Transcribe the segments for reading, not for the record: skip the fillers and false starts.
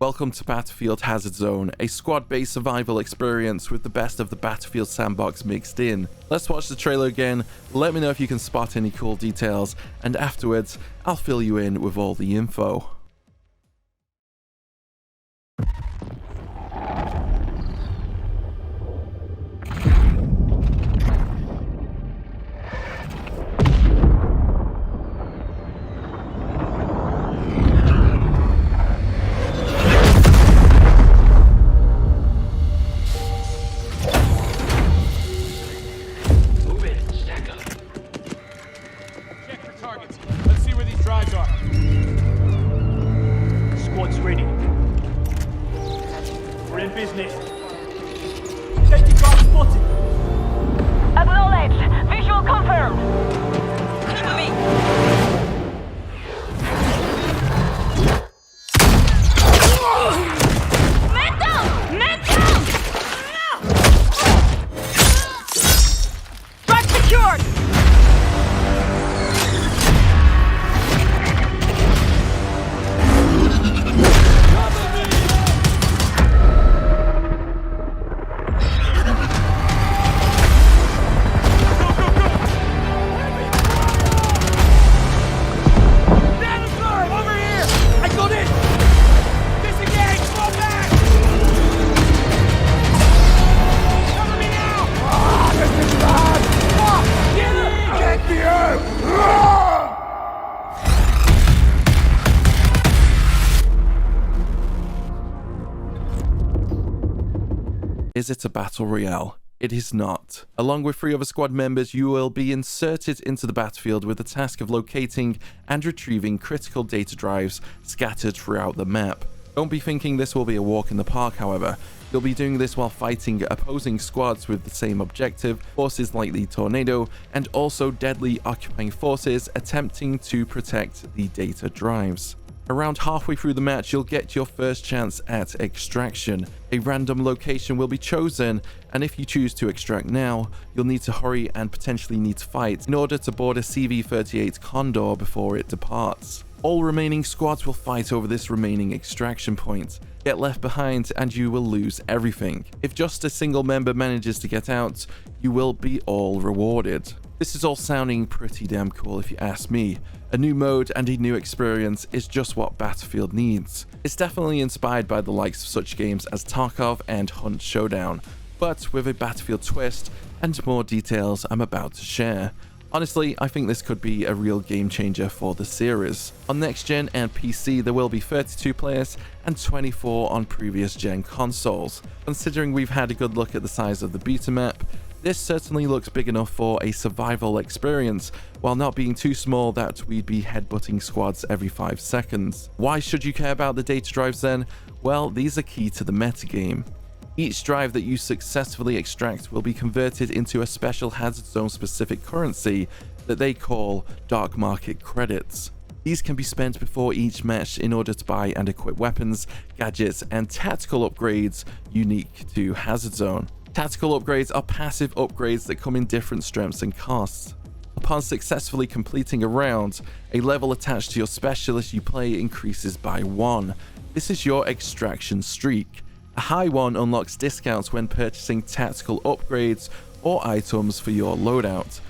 Welcome to Battlefield Hazard Zone, a squad-based survival experience with the best of the Battlefield sandbox mixed in. Let's watch the trailer again, let me know if you can spot any cool details, and afterwards, I'll fill you in with all the info. Squad's ready. We're in business. Safety guard spotted. Acknowledged. Visual confirmed. Keep moving. Man down! Man down! Track secured! Is it a battle royale? It is not. Along with 3 other squad members, you will be inserted into the battlefield with the task of locating and retrieving critical data drives scattered throughout the map. Don't be thinking this will be a walk in the park, however. You'll be doing this while fighting opposing squads with the same objective, forces like the Tornado, and also deadly occupying forces attempting to protect the data drives. Around halfway through the match, you'll get your first chance at extraction. A random location will be chosen, and if you choose to extract now, you'll need to hurry and potentially need to fight in order to board a CV-38 Condor before it departs. All remaining squads will fight over this remaining extraction point. Get left behind and you will lose everything. If just a single member manages to get out, you will be all rewarded. This is all sounding pretty damn cool if you ask me. A new mode and a new experience is just what Battlefield needs. It's definitely inspired by the likes of such games as Tarkov and Hunt Showdown, but with a Battlefield twist and more details I'm about to share. Honestly, I think this could be a real game changer for the series. On next gen and PC, there will be 32 players and 24 on previous gen consoles. Considering we've had a good look at the size of the beta map, this certainly looks big enough for a survival experience, while not being too small that we'd be headbutting squads every 5 seconds. Why should you care about the data drives then? Well, these are key to the metagame. Each drive that you successfully extract will be converted into a special Hazard Zone specific currency that they call Dark Market credits. These can be spent before each match in order to buy and equip weapons, gadgets, and tactical upgrades unique to Hazard Zone. Tactical upgrades are passive upgrades that come in different strengths and costs. Upon successfully completing a round, a level attached to your specialist you play increases by 1. This is your extraction streak. A high one unlocks discounts when purchasing tactical upgrades or items for your loadout.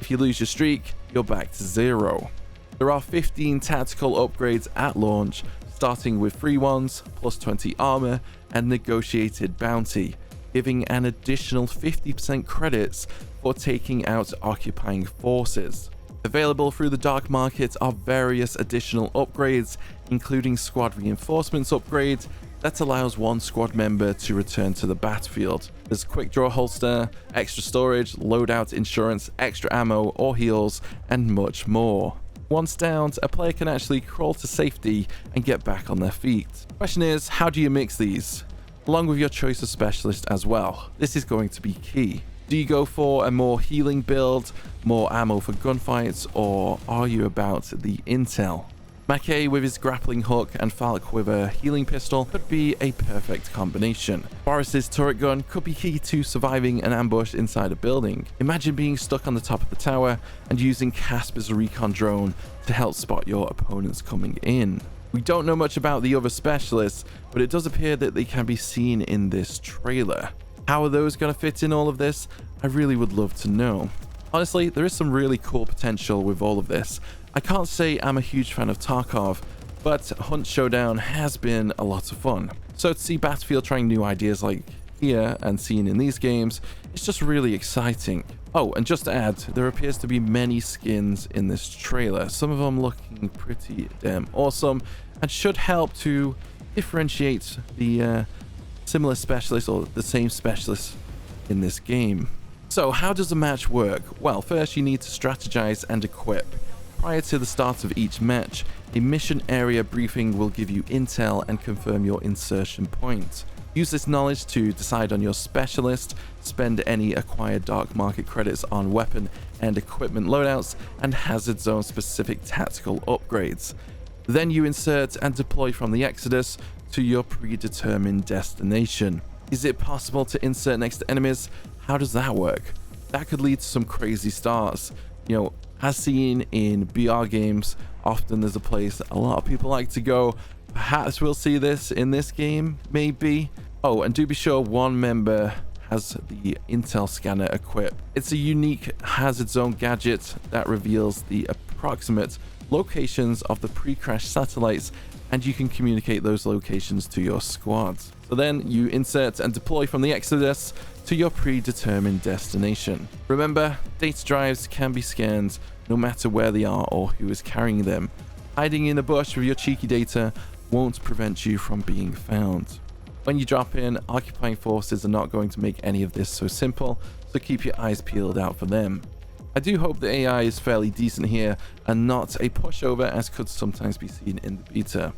If you lose your streak, you're back to 0. There are 15 tactical upgrades at launch, starting with free ones, plus 20 armor, and negotiated bounty, giving an additional 50% credits for taking out occupying forces. Available through the Dark Market are various additional upgrades, including squad reinforcements upgrade that allows one squad member to return to the battlefield. There's quick draw holster, extra storage, loadout insurance, extra ammo or heals, and much more. Once downed, a player can actually crawl to safety and get back on their feet. Question is, how do you mix these? Along with your choice of specialist as well. This is going to be key. Do you go for a more healing build, more ammo for gunfights, or are you about the intel? Mackay with his grappling hook and Falk with a healing pistol could be a perfect combination. Boris's turret gun could be key to surviving an ambush inside a building. Imagine being stuck on the top of the tower and using Casper's recon drone to help spot your opponents coming in. We don't know much about the other specialists, but it does appear that they can be seen in this trailer. How are those going to fit in all of this? I really would love to know. Honestly, there is some really cool potential with all of this. I can't say I'm a huge fan of Tarkov, but Hunt Showdown has been a lot of fun. So to see Battlefield trying new ideas like here and seen in these games, it's just really exciting. Oh, and just to add, there appears to be many skins in this trailer, some of them looking pretty damn awesome and should help to differentiate the similar specialists or the same specialists in this game. So how does a match work? Well, first you need to strategize and equip. Prior to the start of each match, a mission area briefing will give you intel and confirm your insertion point. Use this knowledge to decide on your specialist, spend any acquired dark market credits on weapon and equipment loadouts, and hazard zone specific tactical upgrades. Then you insert and deploy from the Exodus to your predetermined destination. Is it possible to insert next to enemies? How does that work? That could lead to some crazy starts. You know, as seen in BR games, often there's a place a lot of people like to go. Perhaps we'll see this in this game, maybe. Oh, and do be sure one member has the intel scanner equipped. It's a unique hazard zone gadget that reveals the approximate locations of the pre-crash satellites, and you can communicate those locations to your squads. So then you insert and deploy from the Exodus to your predetermined destination. Remember, data drives can be scanned no matter where they are or who is carrying them. Hiding in a bush with your cheeky data won't prevent you from being found. When you drop in, occupying forces are not going to make any of this so simple, so keep your eyes peeled out for them. I do hope the AI is fairly decent here and not a pushover as could sometimes be seen in the beta.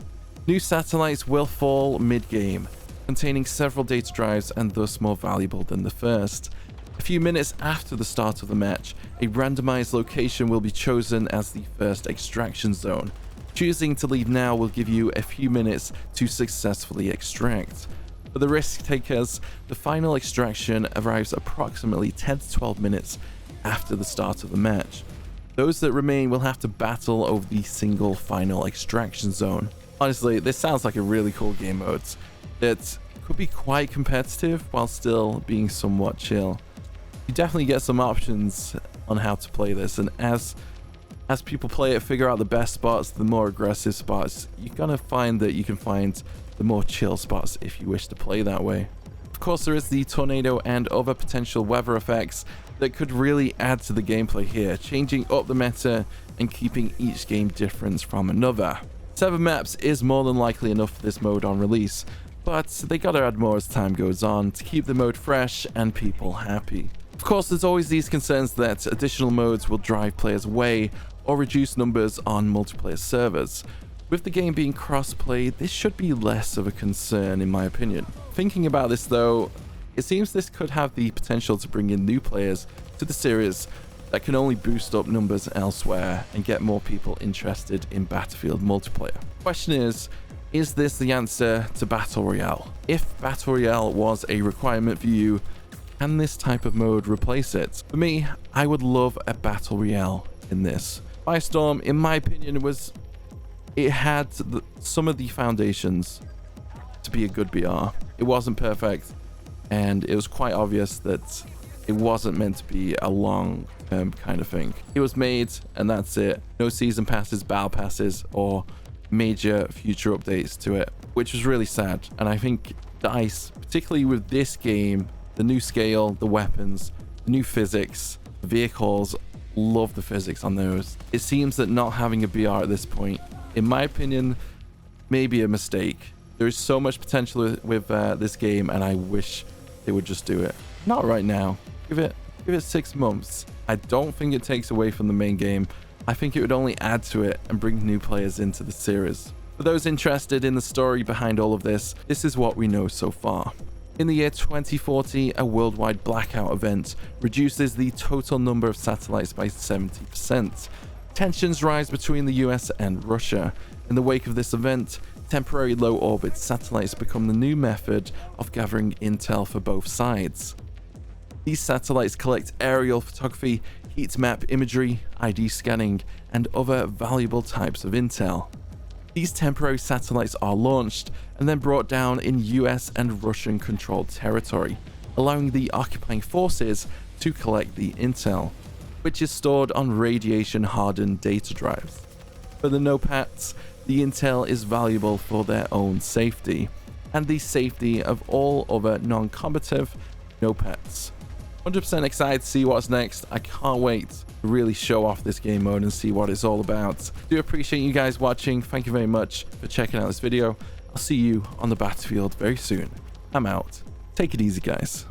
New satellites will fall mid-game, containing several data drives and thus more valuable than the first. A few minutes after the start of the match, a randomized location will be chosen as the first extraction zone. Choosing to leave now will give you a few minutes to successfully extract. For the risk takers, the final extraction arrives approximately 10 to 12 minutes after the start of the match. Those that remain will have to battle over the single final extraction zone. Honestly, this sounds like a really cool game mode that could be quite competitive while still being somewhat chill. You definitely get some options on how to play this, and as people play it, figure out the best spots, the more aggressive spots, you're gonna find that you can find the more chill spots if you wish to play that way. Of course, there is the tornado and other potential weather effects that could really add to the gameplay here, changing up the meta and keeping each game different from another. 7 maps is more than likely enough for this mode on release, but they gotta add more as time goes on to keep the mode fresh and people happy. Of course, there's always these concerns that additional modes will drive players away or reduce numbers on multiplayer servers. With the game being cross-play, this should be less of a concern in my opinion. Thinking about this though, it seems this could have the potential to bring in new players to the series that can only boost up numbers elsewhere and get more people interested in Battlefield multiplayer. Question is this the answer to Battle Royale? If Battle Royale was a requirement for you, can this type of mode replace it? For me, I would love a Battle Royale in this. Firestorm, in my opinion, it had some of the foundations to be a good BR. It wasn't perfect, and it was quite obvious that it wasn't meant to be a long-term kind of thing. It was made, and that's it. No season passes, battle passes, or major future updates to it, which was really sad. And I think DICE, particularly with this game, the new scale, the weapons, the new physics, the vehicles, love the physics on those. It seems that not having a BR at this point, in my opinion, may be a mistake. There is so much potential with this game, and I wish they would just do it. Not right now. Give it 6 months. I don't think it takes away from the main game. I think it would only add to it and bring new players into the series. For those interested in the story behind all of this, this is what we know so far. In the year 2040, a worldwide blackout event reduces the total number of satellites by 70%. Tensions rise between the US and Russia. In the wake of this event, temporary low-orbit satellites become the new method of gathering intel for both sides. These satellites collect aerial photography, heat map imagery, ID scanning, and other valuable types of intel. These temporary satellites are launched and then brought down in US and Russian controlled territory, allowing the occupying forces to collect the intel, which is stored on radiation-hardened data drives. For the NOPATs, the intel is valuable for their own safety, and the safety of all other non-combative NOPATs. 100% excited to see what's next. I can't wait to really show off this game mode and see what it's all about. Do appreciate you guys watching. Thank you very much for checking out this video. I'll see you on the battlefield very soon. I'm out. Take it easy, guys.